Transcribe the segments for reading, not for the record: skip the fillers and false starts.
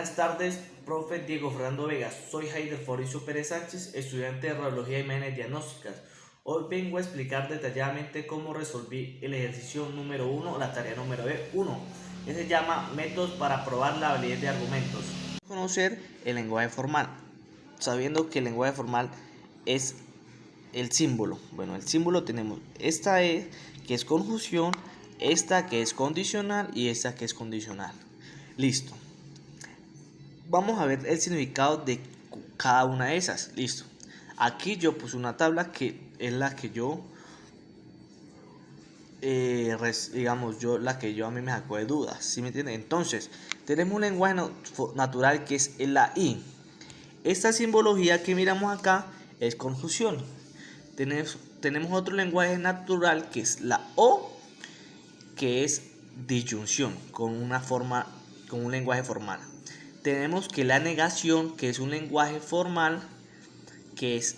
Buenas tardes, profe Diego Fernando Vega. Soy Heider Fabricio Pérez Sánchez, estudiante de Radiología y Imágenes Diagnósticas. Hoy vengo a explicar detalladamente cómo resolví el ejercicio número 1, la tarea número 1, que se llama Métodos para probar la validez de argumentos. Conocer el lenguaje formal, sabiendo que el lenguaje formal es el símbolo. Bueno, el símbolo tenemos esta E, que es conjunción, esta que es condicional y esta que es condicional. Listo. Vamos a ver el significado de cada una de esas. Listo. Aquí yo puse una tabla que es la que yo la que yo a mí me sacó de dudas, ¿sí me entienden? Entonces, tenemos un lenguaje natural que es la I. Esta simbología que miramos acá es conjunción. Tenemos otro lenguaje natural que es la O, que es disyunción, con un lenguaje formal. Tenemos que la negación, que es un lenguaje formal, que es,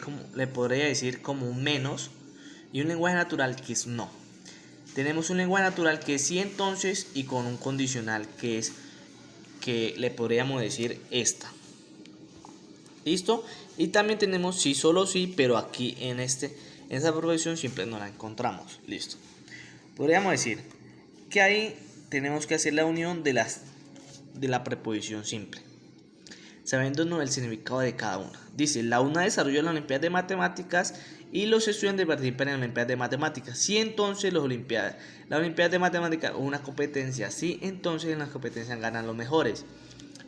como le podría decir, como un menos, y un lenguaje natural que es no. Tenemos un lenguaje natural que es sí, entonces, y con un condicional que es, que le podríamos decir esta. ¿Listo? Y también tenemos sí, solo sí, pero aquí en esa profesión siempre no la encontramos. Listo. Podríamos decir que ahí tenemos que hacer la unión de la preposición simple, sabiéndonos el significado de cada una. Dice, la UNA desarrolló la Olimpiada de Matemáticas y los estudiantes participan en la Olimpiada de Matemáticas. Si entonces la Olimpiada de Matemáticas es una competencia, si entonces en las competencias ganan los mejores.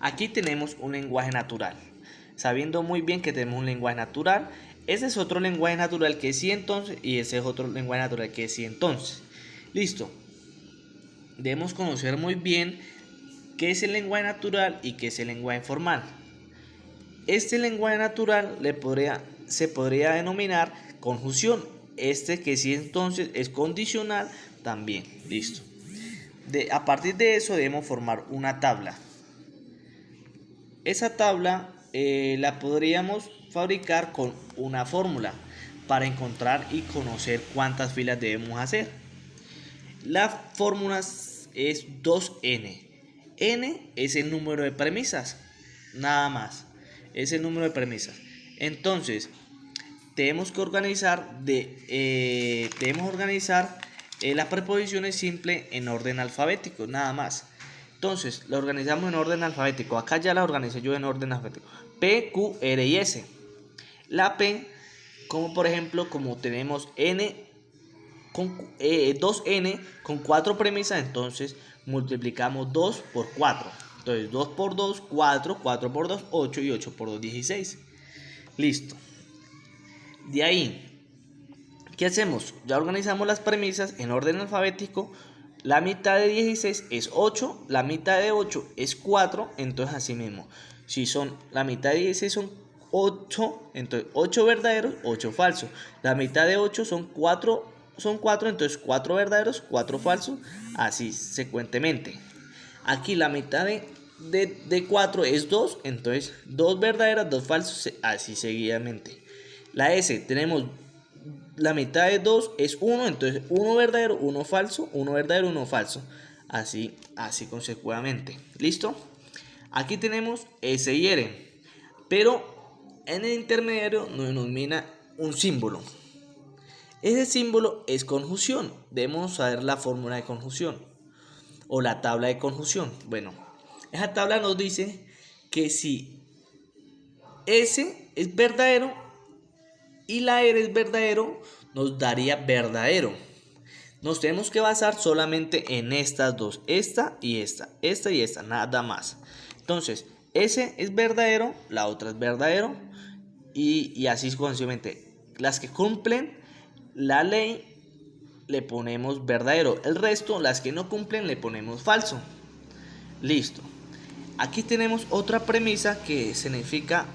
Aquí tenemos un lenguaje natural, sabiendo muy bien que tenemos un lenguaje natural. Ese es otro lenguaje natural que es sí entonces, y ese es otro lenguaje natural que es sí entonces. Listo. Debemos conocer muy bien qué es el lenguaje natural y qué es el lenguaje formal. Este lenguaje natural se podría denominar conjunción. Este que sí entonces es condicional también. Listo. A partir de eso debemos formar una tabla. Esa tabla la podríamos fabricar con una fórmula para encontrar y conocer cuántas filas debemos hacer. La fórmula es 2n. N es el número de premisas, nada más, es el número de premisas. Entonces, tenemos que organizar las preposiciones simples en orden alfabético, nada más. Entonces, lo organizamos en orden alfabético. Acá ya la organicé yo en orden alfabético. P, Q, R y S. La P, como por ejemplo, como tenemos N con 2n con 4 premisas, entonces multiplicamos 2 por 4. Entonces 2 por 2, 4, 4 por 2, 8 y 8 por 2, 16. Listo. De ahí, ¿qué hacemos? Ya organizamos las premisas en orden alfabético. La mitad de 16 es 8, la mitad de 8 es 4, entonces así mismo. Si son la mitad de 16 son 8, entonces 8 verdaderos, 8 falsos. La mitad de 8 son 4, entonces 4 verdaderos, 4 falsos, así secuentemente. Aquí la mitad de 4 es 2, entonces 2 verdaderas, 2 falsos, así seguidamente. La S, tenemos la mitad de 2 es 1, entonces 1 verdadero, 1 falso, 1 verdadero, 1 falso, así consecutivamente. ¿Listo? Aquí tenemos S y R, pero en el intermediario nos denomina un símbolo. Ese símbolo es conjunción. Debemos saber la fórmula de conjunción o la tabla de conjunción. Bueno, esa tabla nos dice que si S es verdadero y la R es verdadero, nos daría verdadero. Nos tenemos que basar solamente en estas dos, esta y esta, nada más. Entonces, S es verdadero, la otra es verdadero y así sucesivamente. Las que cumplen la ley le ponemos verdadero, el resto, las que no cumplen, le ponemos falso. Listo. Aquí tenemos otra premisa que significa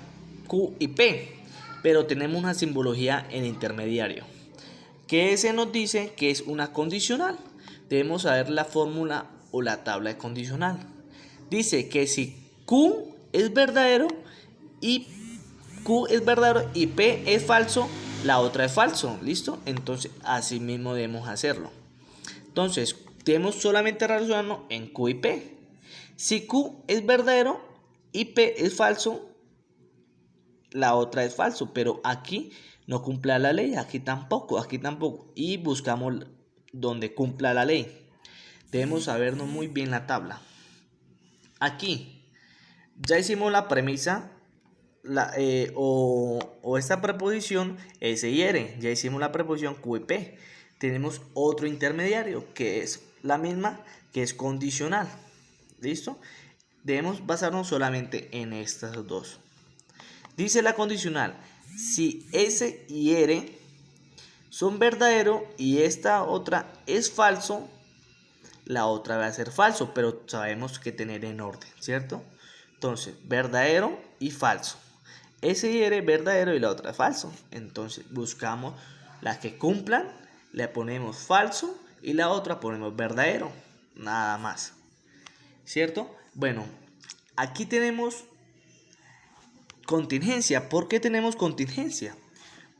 Q y P, pero tenemos una simbología en intermediario, que ese nos dice que es una condicional. Debemos saber la fórmula o la tabla de condicional. Dice que si Q es verdadero y P es falso, la otra es falso. ¿Listo? Entonces así mismo debemos hacerlo. Entonces debemos solamente relacionarnos en Q y P. Si Q es verdadero y P es falso, la otra es falso, pero aquí no cumpla la ley, aquí tampoco, y buscamos donde cumpla la ley. Debemos sabernos muy bien la tabla. Aquí ya hicimos la premisa o esta preposición S y R, ya hicimos la preposición Q y P. Tenemos otro intermediario que es la misma, que es condicional. ¿Listo? Debemos basarnos solamente en estas dos. Dice la condicional, si S y R son verdadero y esta otra es falso, la otra va a ser falso, pero sabemos que tener en orden, ¿cierto? Entonces, verdadero y falso. S y R verdadero y la otra es falso. Entonces, buscamos las que cumplan, le ponemos falso y la otra ponemos verdadero. Nada más. ¿Cierto? Bueno, aquí tenemos contingencia. ¿Por qué tenemos contingencia?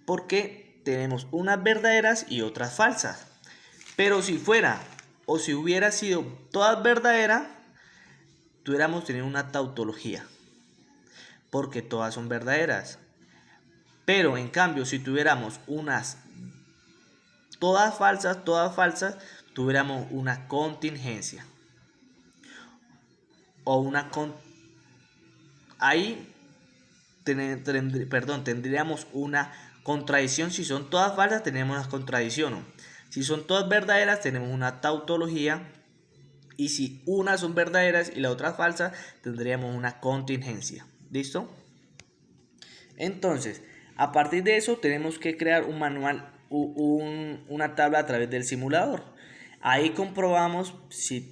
Porque tenemos unas verdaderas y otras falsas. Pero si fuera o si hubiera sido todas verdaderas, tuviéramos tenido una tautología. Porque todas son verdaderas. Pero en cambio, si tuviéramos unas todas falsas, tuviéramos una contingencia. O una ahí tendríamos una contradicción. Si son todas falsas, tenemos una contradicción. Si son todas verdaderas, tenemos una tautología. Y si unas son verdaderas y la otra falsa, tendríamos una contingencia. ¿Listo? Entonces, a partir de eso, tenemos que crear un manual, una tabla a través del simulador. Ahí comprobamos si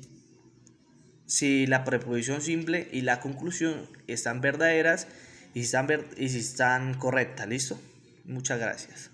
la preposición simple y la conclusión están verdaderas y si están correctas. ¿Listo? Muchas gracias.